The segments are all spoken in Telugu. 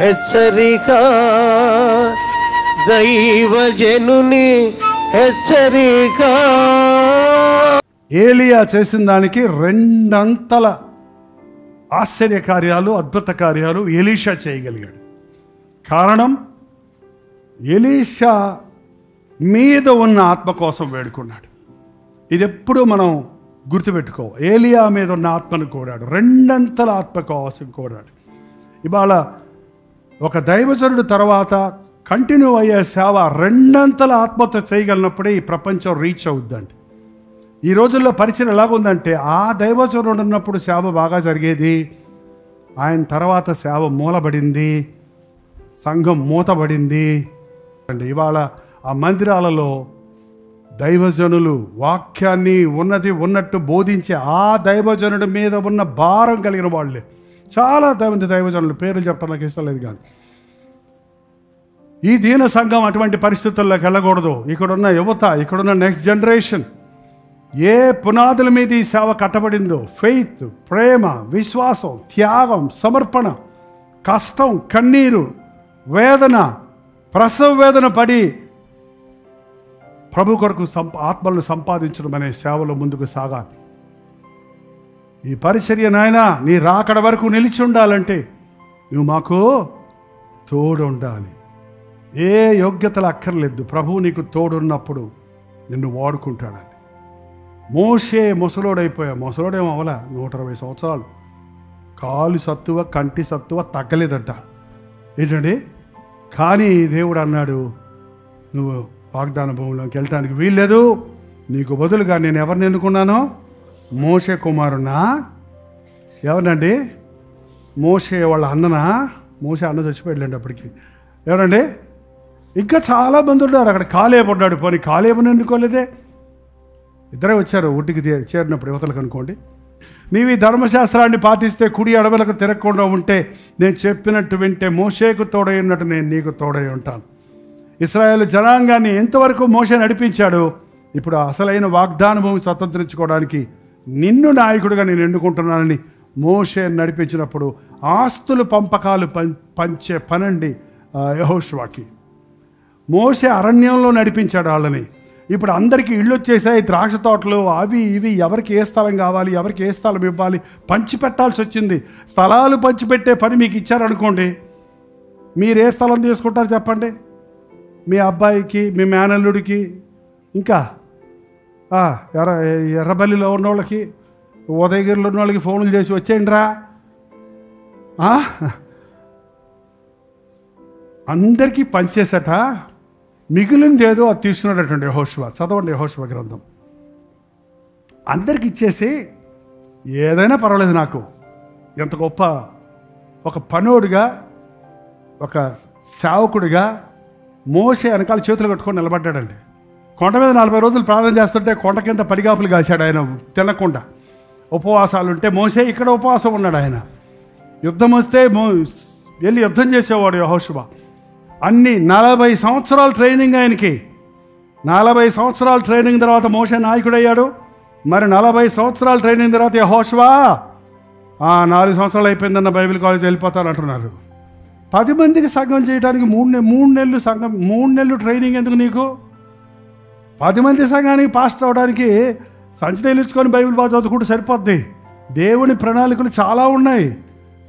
హెచ్చరిక, దైవజనుని హెచ్చరిక. ఏలియా చేసిన దానికి రెండంతల ఆశ్చర్య కార్యాలు, అద్భుత కార్యాలు ఎలీషా చేయగలిగాడు. కారణం, ఎలీషా మీద ఉన్న ఆత్మ కోసం వేడుకున్నాడు. ఇది ఎప్పుడూ మనం గుర్తుపెట్టుకో. ఏలియా మీద ఉన్న ఆత్మను కోరాడు, రెండంతల ఆత్మ కోసం కోరాడు. ఇవాళ ఒక దైవజనుడు తర్వాత కంటిన్యూ అయ్యే సేవ రెండంతల ఆత్మతో చేయగలిగినప్పుడే ఈ ప్రపంచం రీచ్ అవుద్దండి. ఈ రోజుల్లో పరిచయం ఎలాగుందంటే, ఆ దైవజనుడు ఉన్నప్పుడు సేవ బాగా జరిగేది, ఆయన తర్వాత సేవ మూలబడింది, సంఘం మూతబడింది అండి. ఇవాళ ఆ మందిరాలలో దైవజనులు వాక్యాన్ని ఉన్నట్టు బోధించే ఆ దైవజనుడి మీద ఉన్న భారం కలిగిన వాళ్ళే. చాలా మంది దైవజనులు పేర్లు చెప్పడం నాకు ఇష్టం లేదు, కానీ ఈ దీన సంఘం అటువంటి పరిస్థితుల్లోకి వెళ్ళకూడదు. ఇక్కడున్న యువత, ఇక్కడున్న నెక్స్ట్ జనరేషన్ ఏ పునాదుల మీద ఈ సేవ కట్టబడిందో, ఫెయిత్, ప్రేమ, విశ్వాసం, త్యాగం, సమర్పణ, కష్టం, కన్నీరు, వేదన, ప్రసవ వేదన పడి ప్రభు కొరకు ఆత్మలను సంపాదించడం అనే సేవలో ముందుకు సాగాలి. ఈ పరిచర్య నాయనా నీ రాకడ వరకు నిలిచి ఉండాలంటే నువ్వు మాకు తోడు ఉండాలి. ఏ యోగ్యతలు అక్కర్లేదు, ప్రభువు నీకు తోడున్నప్పుడు నిన్ను వాడుకుంటాడని. మోషే ముసలోడేమో అవలా, 120 సంవత్సరాలు, కాలు సత్తువ కంటి సత్తువ తగ్గలేదంట. ఏంటండి, కానీ దేవుడు అన్నాడు, నువ్వు వాగ్దాన భూమిలోకి వెళ్ళటానికి వీల్లేదు, నీకు బదులుగా నేను ఎవరిని ఎన్నుకున్నానో, మోషే కుమారునా. ఎవరినండి? మోషే వాళ్ళ అన్ననా? మోషే అన్న చచ్చిపోయాడండి అప్పటికి. ఎవరండి? ఇంకా చాలామంది ఉన్నారు అక్కడ. కాలేబు ఉన్నాడు, పోనీ కాలేబుని ఎన్నుకోలేదే. ఇద్దరే వచ్చారు ఊటికి చేరినప్పుడు యువతలకు. అనుకోండి, నీవు ఈ ధర్మశాస్త్రాన్ని పాటిస్తే, కుడి అడవులకు తిరగకుండా ఉంటే, నేను చెప్పినట్టు వింటే, మోషేకు తోడై ఉన్నట్టు నేను నీకు తోడై ఉంటాను. ఇశ్రాయేలు జనాంగాన్ని ఎంతవరకు మోషే నడిపించాడు, ఇప్పుడు అసలైన వాగ్దాన భూమి స్వతంత్రించుకోవడానికి నిన్ను నాయకుడిగా నేను ఎన్నుకుంటున్నానని మోషే నడిపించినప్పుడు ఆస్తులు పంపకాలు పంచే పనండి యెహోషువకి. మోషే అరణ్యంలో నడిపించాడు వాళ్ళని. ఇప్పుడు అందరికీ ఇళ్ళు వచ్చేసాయి, ద్రాక్ష తోటలు, అవి ఇవి, ఎవరికి ఏ స్థలం కావాలి, ఎవరికి ఏ స్థలం ఇవ్వాలి, పంచిపెట్టాల్సి వచ్చింది. స్థలాలు పంచిపెట్టే పని మీకు ఇచ్చారనుకోండి, మీరు ఏ స్థలం తీసుకుంటారు చెప్పండి? మీ అబ్బాయికి, మీ మేనల్లుడికి, ఇంకా ఎర్రబల్లిలో ఉన్న వాళ్ళకి, ఉదయగిరిలో ఉన్న వాళ్ళకి ఫోన్లు చేసి వచ్చేయండి రా, అందరికీ పంచేసట. మిగిలింది ఏదో అది తీసుకున్నాడటండి యెహోషువ. చదవండి యెహోషువ గ్రంథం. అందరికి ఇచ్చేసి, ఏదైనా పర్వాలేదు నాకు, ఎంత గొప్ప ఒక పనోడుగా, ఒక సేవకుడిగా మోషే వెనకాల చేతులు కట్టుకొని నిలబడ్డాడండి. కొండ మీద 40 రోజులు ప్రార్థన చేస్తుంటే కొండ కింద పడిగాపులు కాశాడు ఆయన తినకుండా. ఉపవాసాలు ఉంటే మోషే ఇక్కడ ఉపవాసం ఉన్నాడు ఆయన. యుద్ధం వస్తే వెళ్ళి యుద్ధం చేసేవాడు యెహోషువ. అన్ని 40 సంవత్సరాల ట్రైనింగ్ ఆయనకి. 40 సంవత్సరాల ట్రైనింగ్ తర్వాత మోషే నాయకుడయ్యాడు. మరి 40 సంవత్సరాల ట్రైనింగ్ తర్వాత యెహోషువ 4 సంవత్సరాలు అయిపోయిందన్న బైబిల్ కాలేజ్ వెళ్ళిపోతాను అంటున్నారు. 10 మందికి సంఘం చేయడానికి 3 నెలలు సంఘం, 3 నెలలు ట్రైనింగ్ ఎందుకు నీకు? 10 మంది సంఘానికి పాస్టర్ అవడానికి సంచి తేలించుకొని బైబిల్ బాగా చదువుకుంటూ సరిపోద్ది. దేవుని ప్రణాళికలు చాలా ఉన్నాయి,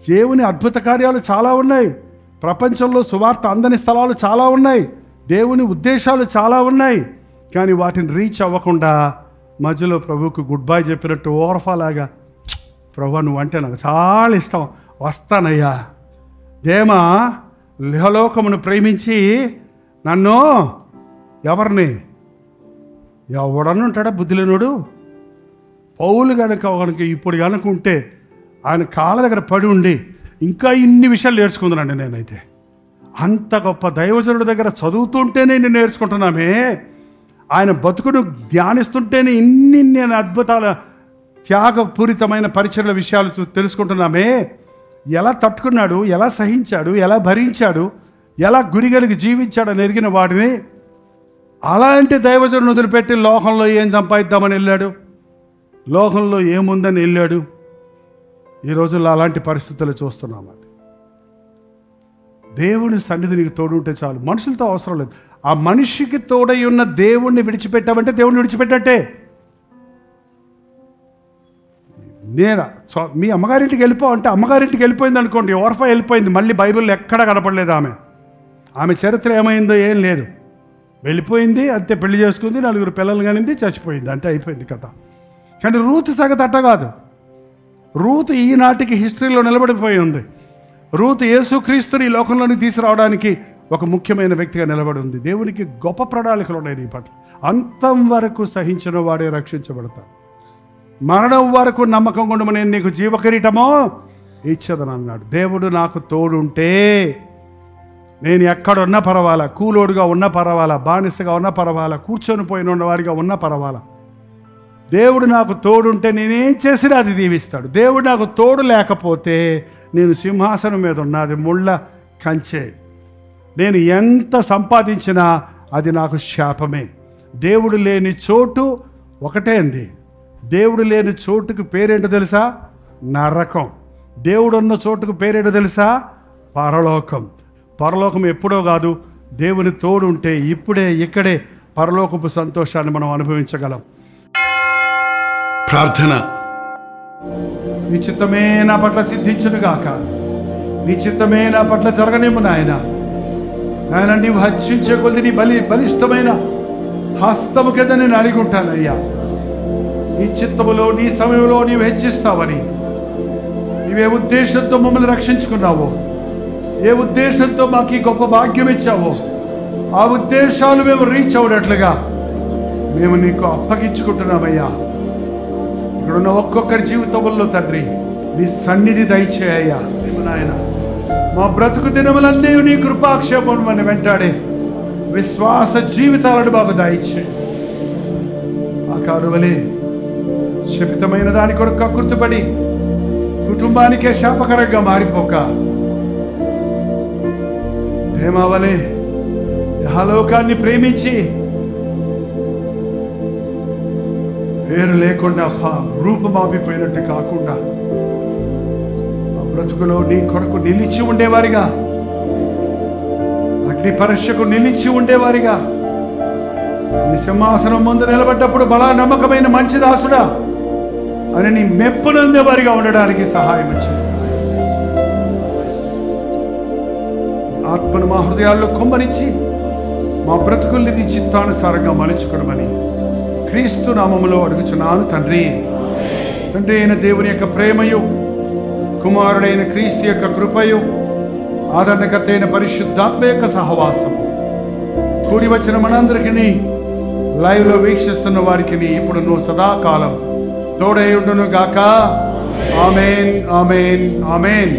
దేవుని అద్భుత కార్యాలు చాలా ఉన్నాయి, ప్రపంచంలో సువార్త అందని స్థలాలు చాలా ఉన్నాయి, దేవుని ఉద్దేశాలు చాలా ఉన్నాయి. కానీ వాటిని రీచ్ అవ్వకుండా మధ్యలో ప్రభువుకు గుడ్ బై చెప్పినట్టు ఓరఫాలాగా, ప్రభు నువ్వు అంటే నాకు చాలా ఇష్టం, వస్తానయ్యా, దేమా ఇహలోకమును ప్రేమించి నన్ను ఎవరిని ఎవడనుంటాడా బుద్ధి లేనుడు? పౌలు కనుక ఇప్పుడు కనుకుంటే ఆయన కాళ్ళ దగ్గర పడి ఉండి ఇంకా ఇన్ని విషయాలు నేర్చుకుంటున్నాను. నేనైతే అంత గొప్ప దైవజనుడి దగ్గర చదువుతుంటేనే నేను నేర్చుకుంటున్నామే, ఆయన బతుకును ధ్యానిస్తుంటేనే ఇన్ని నేను అద్భుతాల త్యాగపూరితమైన పరిచర్ల విషయాలు తెలుసుకుంటున్నామే. ఎలా తట్టుకున్నాడు, ఎలా సహించాడు, ఎలా భరించాడు, ఎలా గురిగలిగి జీవించాడని ఎరిగిన వాడిని అలాంటి దైవజనుడు వదిలిపెట్టి లోకంలో ఏం సంపాదిద్దామని వెళ్ళాడు, లోకంలో ఏముందని వెళ్ళాడు. ఈ రోజుల్లో అలాంటి పరిస్థితులు చూస్తున్నామండి. దేవుని సన్నిధి నీకు తోడుంటే చాలు, మనుషులతో అవసరం లేదు. ఆ మనిషికి తోడై ఉన్న దేవుణ్ణి విడిచిపెట్టావంటే దేవుణ్ణి విడిచిపెట్టట్టే. మీ అమ్మగారింటికి వెళ్ళిపోవంటే అమ్మగారింటికి వెళ్ళిపోయింది అనుకోండి, ఓర్ఫా వెళ్ళిపోయింది, మళ్ళీ బైబిల్లో ఎక్కడ కనపడలేదు. ఆమె చరిత్ర ఏమైందో ఏం లేదు, వెళ్ళిపోయింది అంతే. పెళ్లి చేసుకుంది, 4 పిల్లలు కానింది, చచ్చిపోయింది, అంతే అయిపోయింది కథ. కానీ రూతు సంగతి అట్ట కాదు. రూతు ఈనాటికి హిస్టరీలో నిలబడిపోయి ఉంది. రూతు యేసుక్రీస్తుని ఈ లోకంలోకి తీసుకురావడానికి ఒక ముఖ్యమైన వ్యక్తిగా నిలబడి ఉంది. దేవునికి గొప్ప ప్రణాళికలు ఉన్నాయి నీ పట్ల. అంతం వరకు సహించిన వాడే రక్షించబడతాడు. మరణం వరకు నమ్మకం ఉండమని నేను నీకు జీవకిరీటమో ఇచ్చదను అన్నాడు. దేవుడు నాకు తోడుంటే నేను ఎక్కడున్నా పర్వాలా, కూలోడుగా ఉన్నా పర్వాలా, బానిసగా ఉన్నా పర్వాలా, కూర్చొని పోయిన ఉన్నవారిగా ఉన్నా పర్వాలా, దేవుడు నాకు తోడుంటే నేనేం చేసినా అది దీవిస్తాడు. దేవుడు నాకు తోడు లేకపోతే నేను సింహాసనం మీద ఉన్నది ముళ్ళ కంచె, నేను ఎంత సంపాదించినా అది నాకు శాపమే. దేవుడు లేని చోటు ఒకటే అండి. దేవుడు లేని చోటుకు పేరేంటో తెలుసా? నరకం. దేవుడు ఉన్న చోటుకు పేరేంటో తెలుసా? పరలోకం. పరలోకం ఎప్పుడో కాదు, దేవుని తోడు ఉంటే ఇప్పుడే ఇక్కడే పరలోకపు సంతోషాన్ని మనం అనుభవించగలం. ప్రార్థన. నీ చిత్తమే నా పట్ల సిద్ధించును గాక, నీ చిత్తమే నా పట్ల జరగనిమ్ము నాయన. నాయన నీవు హర్షించే కొద్ది నీ బలిష్టమైన హస్తము కింద నేను అడిగి ఉంటానయ్యా. నీ చిత్తములో నీ సమయంలో నీవు హెచ్చిస్తావని, నీవే ఉద్దేశంతో మమ్మల్ని రక్షించుకున్నావో, ఏ ఉద్దేశంతో మాకు ఈ గొప్ప భాగ్యం ఇచ్చావో, ఆ ఉద్దేశాలు మేము రీచ్ అవునట్లుగా మేము నీకు అప్పగించుకుంటున్నామయ్యా. ఇక్కడున్న ఒక్కొక్కరి జీవితంలో తండ్రి నీ సన్నిధి దయచేయ్యా. నాయన మా బ్రతుకు దినములన్నీ నీ కృపాక్షేమం అని వెంటాడే విశ్వాస జీవితాలను మాకు దయచేయి. ఆ కారువలే శపితమైన దాని కొరకు కక్కుర్తిపడి కుటుంబానికే శాపకరంగా మారిపోక, దేమావలే యహలోకాన్ని ప్రేమించి పేరు లేకుండా రూపమాపిపోయినట్టు కాకుండా ఆ బ్రతుకులో నీ కొరకు నిలిచి ఉండేవారిగా, అగ్ని పరీక్షకు నిలిచి ఉండేవారిగా, నీ సింహాసనం ముందు నిలబడ్డప్పుడు బలా నమ్మకమైన మంచి దాసుడా అని నీ మెప్పునందేవారిగా ఉండడానికి సహాయం వచ్చింది. ఆత్మను మా హృదయాల్లో కుమ్మరించి మా బ్రతుకుల్ని నీ చిత్తానుసారంగా మలుచుకోవడమని క్రీస్తు నామములో అడుగుచున్నాను తండ్రి. తండ్రి అయిన దేవుని యొక్క ప్రేమయు, కుమారుడైన క్రీస్తు యొక్క కృపయు, ఆదరణకర్త అయిన పరిశుద్ధాత్మ యొక్క సహవాసం కూడి వచ్చిన మనందరికీ, లైవ్లో వీక్షిస్తున్న వారికి ఇప్పుడు నువ్వు సదాకాలం తోడై ఉండును గాక. ఆమేన్, ఆమేన్, ఆమేన్.